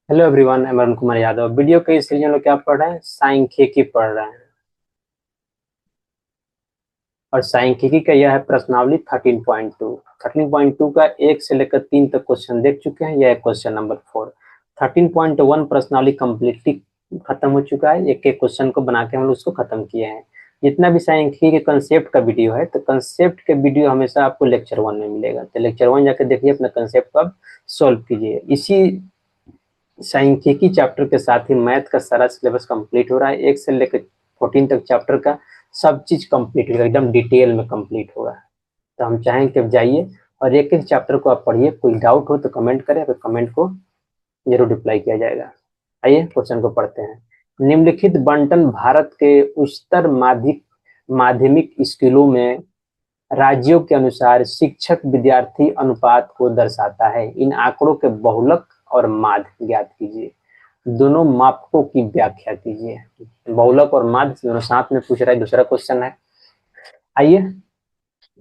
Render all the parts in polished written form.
Hello everyone, मैं Arun Kumar Yadav. Video के इस सीरीज में लोग क्या पढ़ रहे हैं? सांख्यिकी पढ़ रहे हैं। और सांख्यिकी का यह है प्रश्नावली 13.2। 13.2 का 1 से लेकर 3 तक क्वेश्चन देख चुके हैं। यह है क्वेश्चन नंबर 4। 13.1 प्रश्नावली कम्प्लीटली खत्म हो चुका है। एक एक क्वेश्चन को बना के हम लोग उसको खत्म किए हैं। जितना भी सांख्यिकी के कंसेप्ट का वीडियो है, तो कंसेप्ट के वीडियो हमेशा आपको लेक्चर 1 में मिलेगा। तो लेक्चर 1 जाकर देखिए, अपना कंसेप्ट को आप सोल्व कीजिए। इसी सांख्यिकी चैप्टर के साथ ही मैथ का सारा सिलेबस कंप्लीट हो रहा है। 1 से लेकर 14 तक चैप्टर का सब चीज कंप्लीट होगा, एकदम डिटेल में कंप्लीट होगा। तो हम चाहेंगे कि आप जाइए और एक एक चैप्टर को आप पढ़िए। कोई डाउट हो तो कमेंट करें, तो कमेंट को जरूर रिप्लाई किया जाएगा। आइए क्वेश्चन को पढ़ते हैं। निम्नलिखित बंटन भारत के उच्चतर माध्यमिक स्कूलों में राज्यों के अनुसार शिक्षक विद्यार्थी अनुपात को दर्शाता है। इन आंकड़ों के बहुलक और माध्य ज्ञात कीजिए। दोनों मापकों की व्याख्या कीजिए। बहुलक और माध्य दोनों साथ में पूछ रहा है। दूसरा क्वेश्चन है, आइए।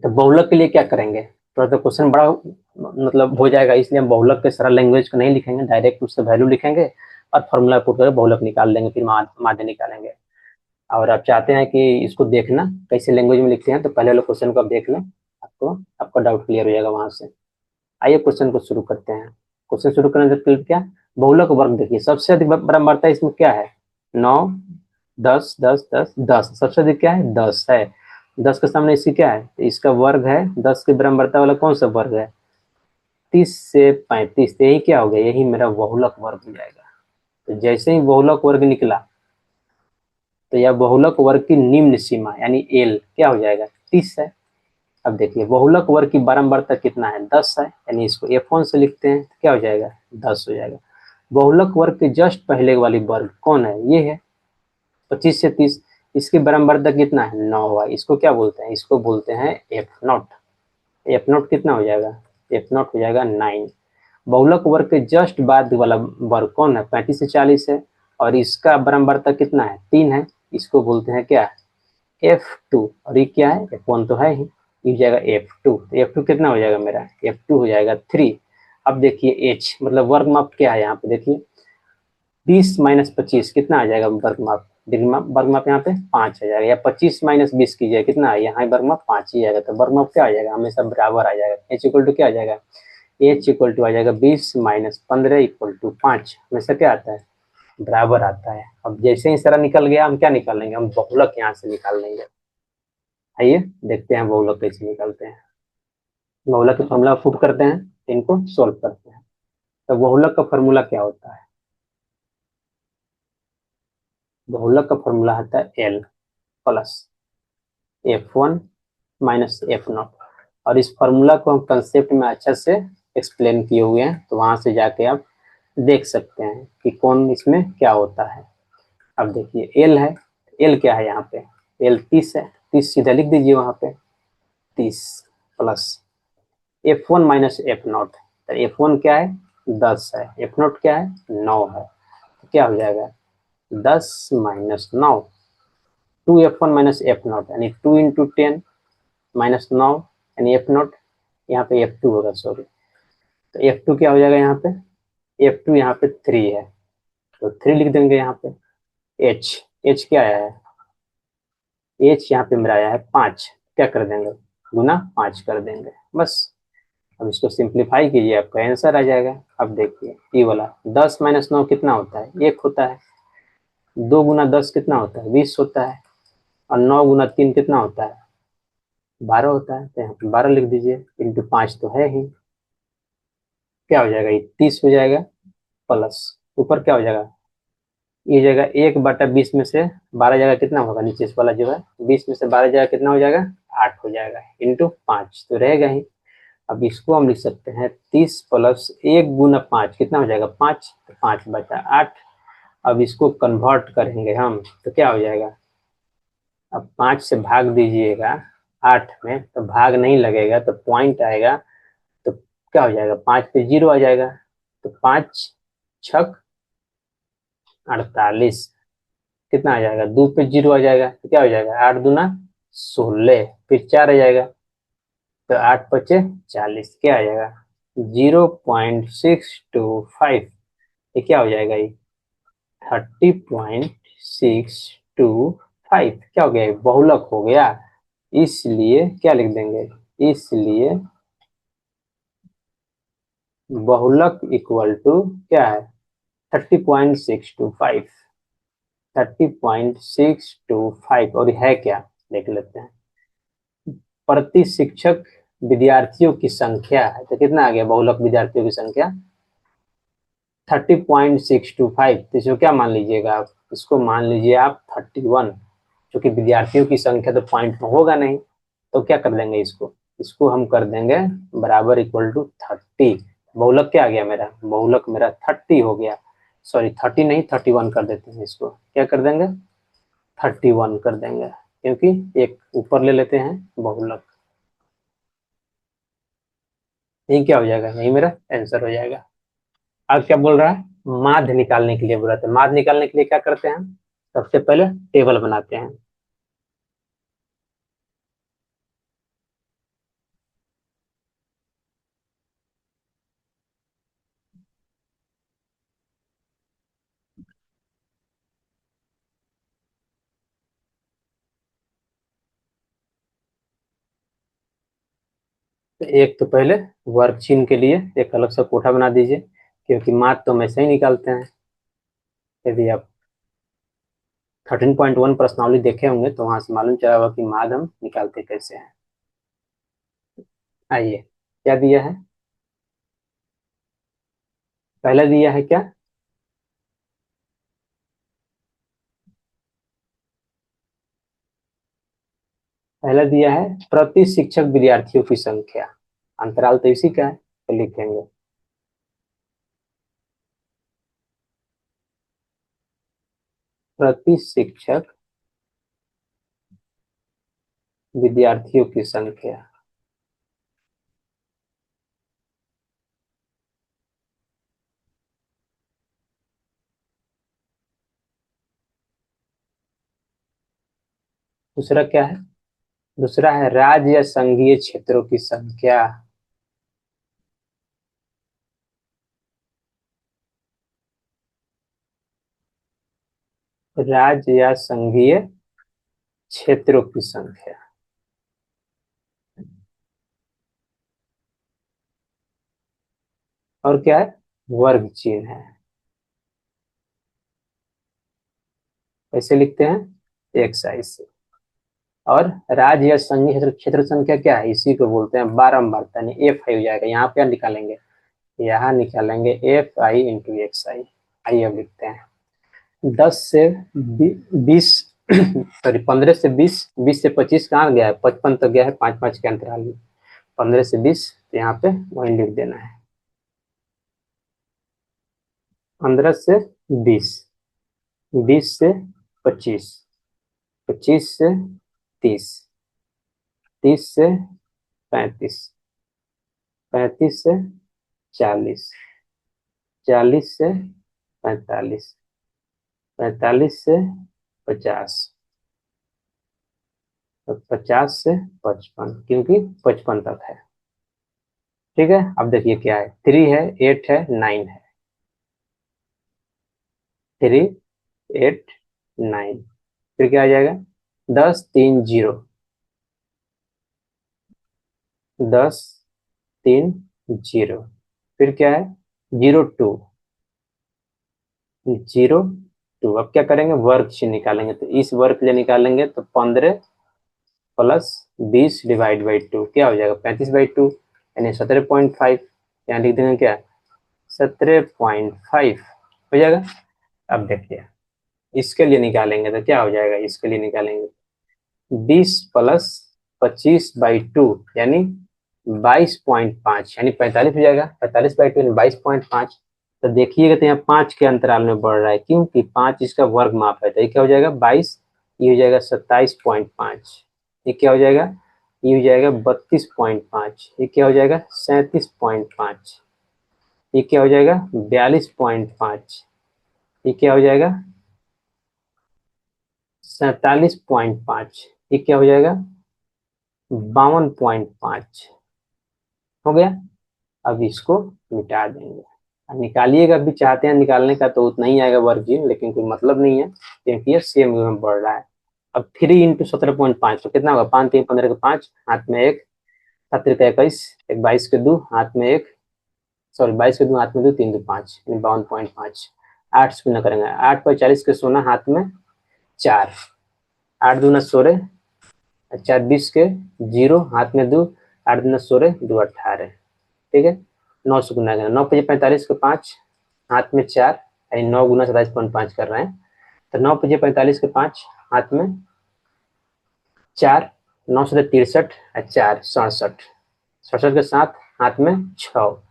तो बहुलक के लिए क्या करेंगे? थोड़ा सा क्वेश्चन बड़ा मतलब हो जाएगा, इसलिए हम बहुलक के सारा लैंग्वेज को नहीं लिखेंगे, डायरेक्ट उससे वैल्यू लिखेंगे और फॉर्मूला पुट करके बहुलक निकाल लेंगे, फिर माध्य निकालेंगे। और आप चाहते हैं कि इसको देखना कैसे लैंग्वेज में लिखते हैं, तो पहले वाले क्वेश्चन को आप देख लें, आपको आपका डाउट क्लियर हो जाएगा वहां से। आइए क्वेश्चन को शुरू करते हैं। क्वेश्चन शुरू करने से पहले क्या, बहुलक वर्ग देखिए। सबसे अधिक बराबरता इसमें क्या है? 9, 10, 10, 10, 10। सबसे अधिक क्या है? 10 है। 10 के सामने इसकी क्या है? इसका वर्ग है। 10 के बराबरता वाला कौन सा वर्ग है? 30 से 35। तो यही क्या हो गया? यही मेरा बहुलक वर्ग हो जाएगा। तो जैसे ही बहुलक वर्ग निकला, तो यह बहुलक वर्ग की निम्न सीमा यानी एल क्या हो जाएगा? 30 है। अब देखिए बहुलक वर्ग की बारंबारता कितना है? 10 है, यानी इसको F1 से लिखते हैं, तो क्या हो जाएगा? 10 हो जाएगा। बहुलक वर्ग के जस्ट पहले वाली वर्ग कौन है? ये है 25 से 30। इसकी बारंबारता कितना है? 9 है। इसको क्या बोलते हैं? इसको बोलते हैं F0। F0 कितना हो जाएगा? F0 हो जाएगा 9। बहुलक वर्ग के जस्ट बाद वाला वर्ग कौन है? 35 से 40 है, और इसका बारंबारता कितना है? 3 है। इसको बोलते हैं क्या? F2। और ये क्या है? F1 तो है ही, ये हो जाएगा F2। तो F2 कितना हो जाएगा मेरा? F2 हो जाएगा 3। अब देखिए H मतलब वर्ग माप क्या है यहाँ पे? देखिए 20 - 25 कितना आ जाएगा वर्ग माप? वर्ग माप यहाँ पे 5 आ जाएगा। या 25 - 20 कीजिए, कितना है? यहाँ वर्ग माप 5 ही आएगा। तो वर्ग माप क्या आ जाएगा? हमेशा बराबर आ जाएगा। H इक्वल टू क्या आ जाएगा? H इक्वल टू आ जाएगा 20 - 15 इक्वल टू 5। हमेशा क्या आता है? बराबर आता है। अब जैसे ही सारा निकल गया, हम क्या निकाल लेंगे? हम बहुलक यहाँ से निकाल लेंगे। आइए देखते हैं बहुलक कैसे निकालते हैं। बहुलक का फॉर्मूला पुट करते हैं, इनको सोल्व करते हैं। तो बहुलक का फॉर्मूला क्या होता है? बहुलक का फॉर्मूला आता है एल प्लस F1 - F0। और इस फॉर्मूला को हम कंसेप्ट में अच्छा से एक्सप्लेन किए हुए हैं, तो वहां से जाके आप देख सकते हैं कि कौन इसमें क्या होता है। अब देखिए एल है, एल क्या है यहाँ पे? एल 30 है। 30 सीधा लिख दीजिए वहां पे। 30 प्लस F1 - F0। तो F1 क्या है? 10 है। F0 क्या है? 9 है। तो क्या हो जाएगा? 10 - 9, 2F1 - F0 यानी 2 × 10 - 9 यानी F0। यहाँ पे F2 होगा, सॉरी। तो F2 क्या हो जाएगा यहाँ पे? F2 यहाँ पे 3 है, तो 3 लिख देंगे यहाँ पे। H, H क्या आया है? H यहाँ पे मेरा आया है 5। क्या कर देंगे? गुना 5 कर देंगे, बस। अब इसको सिंप्लीफाई कीजिए, आपका आंसर आ जाएगा। अब देखिए ये वाला 10 - 9 कितना होता है? 1 होता है। 2 × 10 कितना होता है? 20 होता है। और 9 × 3 कितना होता है? 12 होता है। तो यहाँ पे 12 लिख दीजिए, इंटू 5 तो है ही। क्या हो जाएगा? ये 30 हो जाएगा। प्लस ऊपर क्या हो जाएगा? ये जाएगा 1/20 में से 12 जाएगा, कितना होगा? नीचे वाला जो है 20 में से 12 जाएगा, कितना हो जाएगा? 8 हो जाएगा। इंटू 5 तो रहेगा ही। अब इसको हम लिख सकते हैं 30 प्लस 1 × 5 कितना हो जाएगा? 5। तो 5/8। अब इसको कन्वर्ट करेंगे हम, तो क्या हो जाएगा? अब 5 से भाग दीजिएगा 8 में, तो भाग नहीं लगेगा, तो पॉइंट आएगा। तो क्या हो जाएगा? 5 पे 0 आ जाएगा। तो 5×6 = 48। कितना आ जाएगा? 2 पे 0 आ जाएगा, तो क्या हो जाएगा? 8×2 = 16। फिर 4 आ जाएगा, तो 8×5 = 40। क्या आ जाएगा? 0.625। ये क्या हो जाएगा, ये 30.625 क्या हो गया, ये बहुलक हो गया। इसलिए क्या लिख देंगे, इसलिए बहुलक इक्वल टू क्या है, 30.625, 30.625। और है क्या, देख लेते हैं। प्रति शिक्षक विद्यार्थियों की संख्या है, तो कितना आ गया बहुलक विद्यार्थियों की संख्या 30.625। तो इसको क्या मान लीजिएगा आप, इसको मान लीजिए आप 31, क्योंकि विद्यार्थियों की संख्या तो पॉइंट में होगा नहीं। तो क्या कर देंगे, इसको इसको हम कर देंगे बराबर इक्वल टू 30। बहुलक क्या आ गया मेरा, बहुलक मेरा 30 हो गया। सॉरी 30 नहीं 31 कर देते हैं, इसको क्या कर देंगे 31 कर देंगे, क्योंकि एक ऊपर ले लेते हैं बहुलक। यही क्या हो जाएगा, यही मेरा आंसर हो जाएगा। अब क्या बोल रहा है, माध्य निकालने के लिए बोला था। माध्य निकालने के लिए क्या करते हैं, सबसे पहले टेबल बनाते हैं। तो एक तो पहले वर्ग चिन्ह के लिए एक अलग सा कोठा बना दीजिए, क्योंकि माध्य तो हम ऐसे ही निकालते हैं। यदि आप 13.1 प्रश्नावली देखे होंगे तो वहां से मालूम चला होगा कि माध्य हम निकालते कैसे हैं। आइए, क्या दिया है, पहला दिया है क्या, पहला दिया है प्रति शिक्षक विद्यार्थियों की संख्या। अंतराल तो इसी का है, तो लिखेंगे प्रति शिक्षक विद्यार्थियों की संख्या। दूसरा क्या है, दूसरा है राज्य या संघीय क्षेत्रों की संख्या। राज्य या संघीय क्षेत्रों की संख्या। और क्या है, वर्ग चिन्ह है। कैसे लिखते हैं, एक साइज से। और राज्य या संघीय क्षेत्र, क्षेत्र संख्या क्या है, इसी को बोलते हैं बारंबारता, यानी एफ आई हो जाएगा। यहाँ पे क्या निकालेंगे, यहाँ निकालेंगे एफ आई इंटू एक्स आई। आइए अब लिखते हैं 10 से 20 सॉरी 15 से 20, 20 से 25 कहाँ गया है, 55 तक गया है, 5 5 के अंतराल में। 15 से 20 तो यहाँ पे वही लिख देना है। 15 से 20, 20 से 25, 25 से 30, 30 से 35, 35 से 40, 40 से 45, 45 से 50, तो 50 से 55, क्योंकि 55 तक है। ठीक है, अब देखिए क्या है, 3 है, 8 है, 9 है, 3 8 9, फिर क्या आ जाएगा, 10 3 0, 10 3 0, फिर क्या है, 0 2 अब क्या करेंगे, वर्ग से निकालेंगे। तो इस वर्ग के लिए निकालेंगे तो 15 + 20 डिवाइड बाई 2 क्या हो जाएगा, 35/2, यानी 17.5। यहाँ लिख देंगे क्या, 17.5 हो जाएगा। अब देखिए इसके लिए निकालेंगे तो क्या हो जाएगा, इसके लिए निकालेंगे 20 + 25/2 यानी 22.5, यानी 45 हो जाएगा। 45/2 यानी 22.5। तो देखिएगा तो यहाँ 5 के अंतराल में बढ़ रहा है, क्योंकि 5 इसका वर्ग माप है। तो ये क्या हो जाएगा 22, ये हो जाएगा 27.5, ये क्या हो जाएगा, ये हो जाएगा 32.5, ये क्या हो जाएगा 37.5, ये क्या हो जाएगा 42.5, ये क्या हो जाएगा 47.5, ये क्या हो जाएगा 52.5 हो गया। अब इसको मिटा देंगे। निकालिएगा भी चाहते हैं निकालने का तो उतना ही आएगा वर्ग जीरो, लेकिन कोई मतलब नहीं है क्योंकि ये सेम में बढ़ रहा है। अब 3 × 17.5 तो कितना होगा, 5×3 = 15 के 5 हाथ में एक, 7×3 = 21, एक 22 के 2 हाथ में एक, सॉरी 22 के 2 हाथ में 2, 3×2 = 5 यानी 52.5। 8 से गुना करेंगे, 8×40 के 16 हाथ में 4, 8×2 = 16, 4×20 के 0 हाथ में 2, 8×2 = 16, 2×18, ठीक है। 9 से गुना करेंगे, 9×5 = 45 के 5 हाथ में 4, यानी 9 × 27.5 कर रहे हैं, तो 9×5 = 45 के 5 हाथ में 4, 9×7 = 63, 4 67, 67 के 7 हाथ में 6,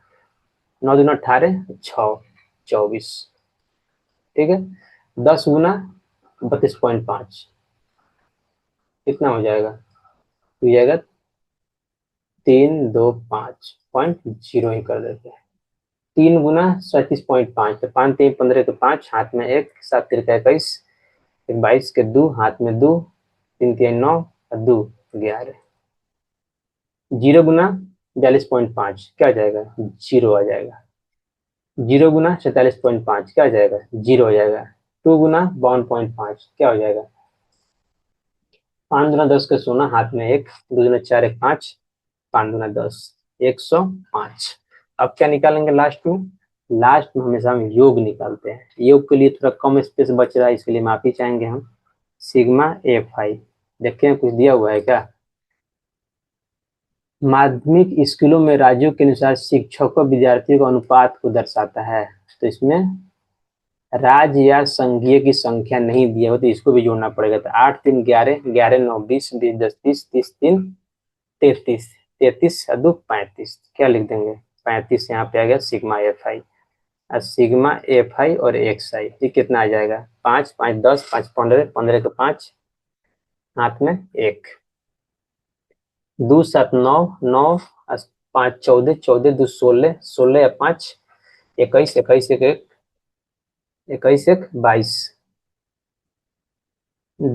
9×2 = 18, 6 24, ठीक है। 10 गुना 32.5 कितना हो जाएगा, तो जाएगा 325.0 ही कर देते हैं। 3 गुना 37.5 तो 5×3 = 15 के 5 हाथ में एक, 7×3 = 21, एक 22 के 2 हाथ में 2, 3×3 = 9 और 2 11, 0 गुना 42.5 क्या आ जाएगा, 0 आ जाएगा। 0 गुना 47.5 क्या आ जाएगा, 0 हो जाएगा। 2 गुना 52.5 क्या हो जाएगा, 5×10 के 16 हाथ में एक, 2×4 = 5, 5×10 105। अब क्या निकालेंगे लास्ट में, लास्ट में हमेशा हम योग निकालते हैं। योग के लिए थोड़ा कम स्पेस बच रहा है, इसके लिए माफी चाहेंगे हम। सिग्मा Fi देखते हैं कुछ दिया हुआ है क्या। माध्यमिक स्कूलों में राज्यों के अनुसार शिक्षकों विद्यार्थियों का अनुपात को दर्शाता है, तो इसमें राज्य या संघीय की संख्या नहीं दिया हो तो इसको भी जोड़ना पड़ेगा। तो 8 3 11, 11 9 20, 20 10 30, 30 3 33, 33 और 2 35, क्या लिख देंगे 35, यहाँ पे आ गया सिग्मा Fi। और सिग्मा Fi और xi ये कितना आ जाएगा, 5 5 10, 5 15, 15 के 5 हाथ में एक, 2 7 9, 9 5 14, 14 2 16, 16 या 5 21, 21 1 1, 21 1 22,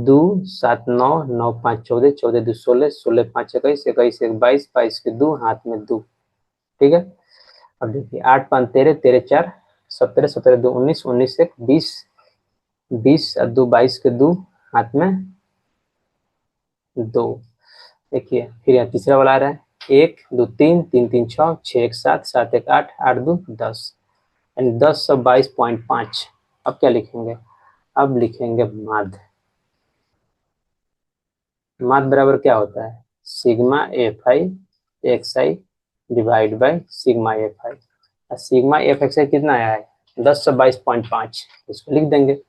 2 7 9, 9 5 14, 14 2 16, 16 5 21, 21 1 22, 22 के 2 हाथ में 2, ठीक है। अब देखिए 8 5 13, 13 4 17, 17 2 19, 19 1 20, 20 और 2 22 के 2 हाथ में 2, देखिए फिर यहाँ तीसरा वाला आ रहा है 1 2 3, 3 3 6, 6 1 7, 7 1 8, 8 2 10, यानी 1022.5। अब क्या लिखेंगे, अब लिखेंगे माध्य। माध्य बराबर क्या होता है, sigma Fi xi divide by sigma Fi। Sigma Fxi कितना आया है, 1022.5, इसको लिख देंगे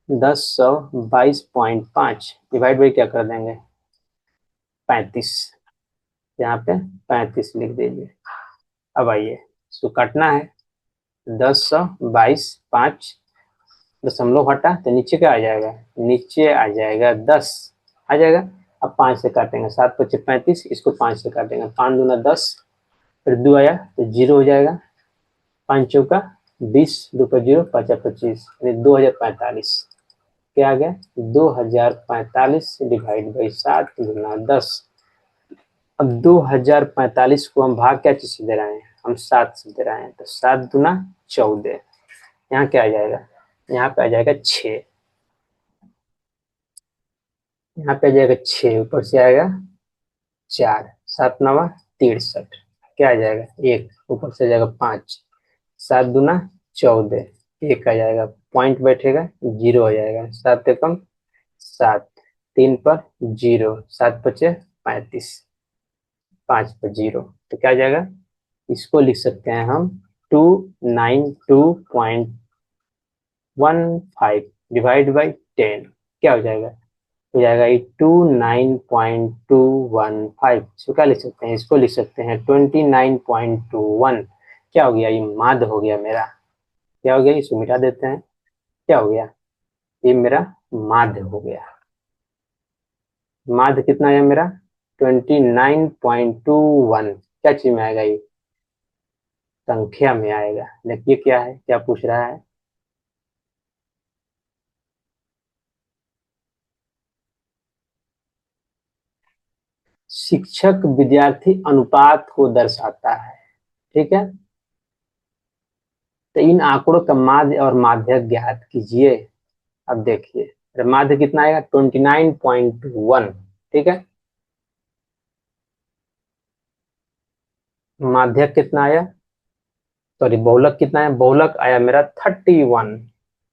1022.5 डिवाइड बाई क्या कर देंगे 35, यहाँ पे 35 लिख दीजिए। अब आइए इसको काटना है, 1022.5 दशमलव हटा तो नीचे क्या आ जाएगा, नीचे आ जाएगा 10 आ जाएगा। अब 5 से काटेंगे, 7 5 35, इसको 5 से काटेंगे, 5 दूना 10, फिर 2 आया तो 0 हो जाएगा, 5 चौका 20, 2 पर 0, 5 25, यानी 2045 क्या आ गया 2045 डिवाइड बाई 7 गुना 10। अब 2045 को हम भाग क्या चीज से दे रहे हैं, हम 7 से दे रहे हैं, तो 7 दूना 14, यहाँ क्या आ जाएगा, यहाँ पे आ जाएगा 6, यहाँ पे आ जाएगा 6, ऊपर से आएगा 4, 7 9 63, क्या आ जाएगा 1, ऊपर से आ जाएगा 5, 7 दूना 14, 1 आ जाएगा, पॉइंट बैठेगा 0 हो जाएगा, 7 एकम 7, 3 पर 0, 7 पचे 35, 5 पर 0, तो क्या आ जाएगा, इसको लिख सकते हैं हम 292.15 डिवाइड बाई 10, क्या हो जाएगा, हो जाएगा 29.215। इसको क्या लिख सकते हैं, इसको लिख सकते हैं 29.21, क्या हो गया, ये माध्य हो गया मेरा, क्या हो गया, इसको मिटा देते हैं, क्या हो गया, ये मेरा माध्य हो गया। माध्य कितना है मेरा 29.21, क्या चीज में आएगा, ये संख्या में आएगा। देखिए क्या है, क्या पूछ रहा है, शिक्षक विद्यार्थी अनुपात को दर्शाता है, ठीक है। तो इन आंकड़ों का माध्य और माध्यक ज्ञात कीजिए। अब देखिए माध्य कितना आएगा 29.1, ठीक है। माध्यक कितना आया, सॉरी बहुलक कितना है, बहुलक आया मेरा 31,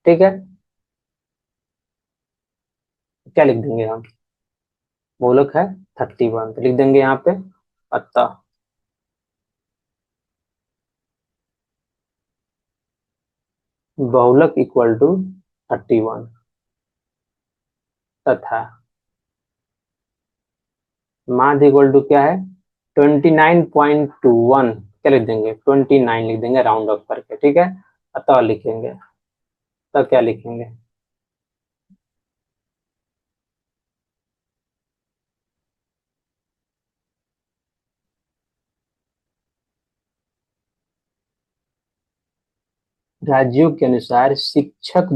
ठीक है। क्या लिख देंगे हम, बहुलक है 31 तो लिख देंगे यहाँ पे अतः बहुलक इक्वल टू 31 तथा माध्य इक्वल टू क्या है 29.1, क्या लिख देंगे 29 लिख देंगे राउंड ऑफ करके, ठीक है। अतः लिखेंगे, तो क्या लिखेंगे, राज्यों के अनुसार शिक्षक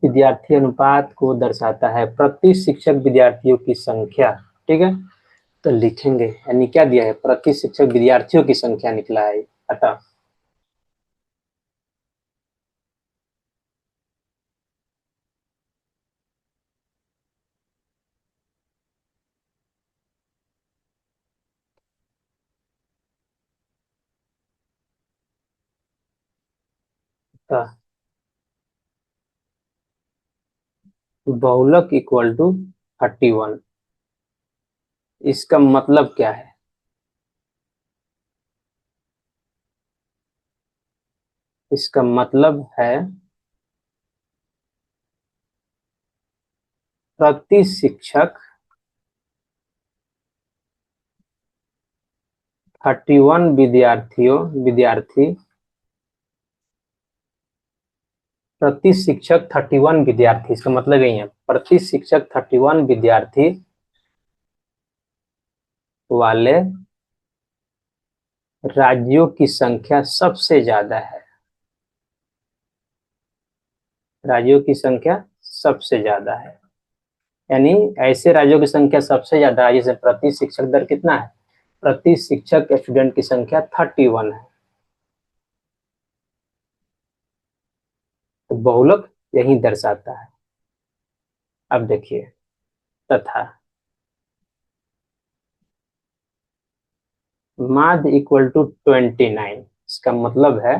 विद्यार्थी अनुपात को दर्शाता है, प्रति शिक्षक विद्यार्थियों की संख्या, ठीक है। तो लिखेंगे यानी क्या दिया है, प्रति शिक्षक विद्यार्थियों की संख्या निकला है। अतः बहुलक इक्वल टू 31, इसका मतलब क्या है, इसका मतलब है प्रति शिक्षक 31 विद्यार्थी प्रति शिक्षक 31 विद्यार्थी, इसका मतलब यही है प्रति शिक्षक 31 विद्यार्थी वाले राज्यों की संख्या सबसे ज्यादा है, राज्यों की संख्या सबसे ज्यादा है। यानी ऐसे राज्यों की संख्या सबसे ज्यादा है जिसमें प्रति शिक्षक दर कितना है, प्रति शिक्षक स्टूडेंट की संख्या 31 है। तो बहुलक यही दर्शाता है। अब देखिए तथा माध्य इक्वल टू 29, इसका मतलब है,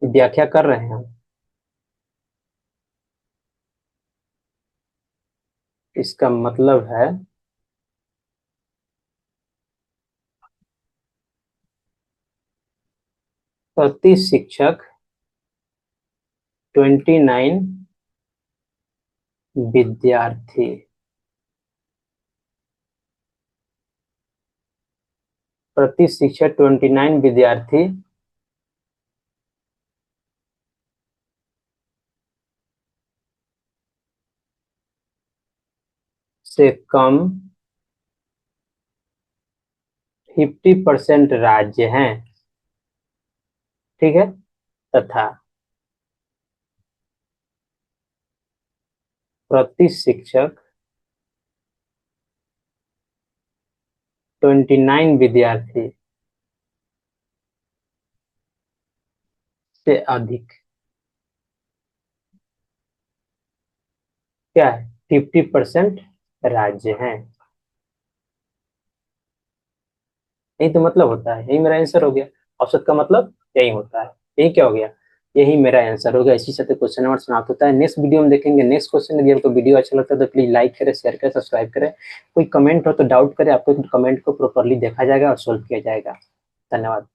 व्याख्या कर रहे हैं हम, इसका मतलब है प्रति शिक्षक 29 विद्यार्थी, प्रति शिक्षक 29 विद्यार्थी से कम 50% राज्य हैं, ठीक है। तथा प्रति शिक्षक 29 विद्यार्थी से अधिक क्या है 50% राज्य हैं। यही तो मतलब होता है, यही मेरा आंसर हो गया। औसत का मतलब यही होता है, यही क्या हो गया, यही मेरा आंसर हो गया। इसी से क्वेश्चन नंबर समाप्त होता है। नेक्स्ट वीडियो में देखेंगे नेक्स्ट क्वेश्चन। यदि आपको वीडियो अच्छा लगता है तो प्लीज लाइक करें, शेयर करें, सब्सक्राइब करें। कोई कमेंट हो तो डाउट करें, आपको कमेंट को प्रॉपरली देखा जाएगा और सोल्व किया जाएगा। धन्यवाद।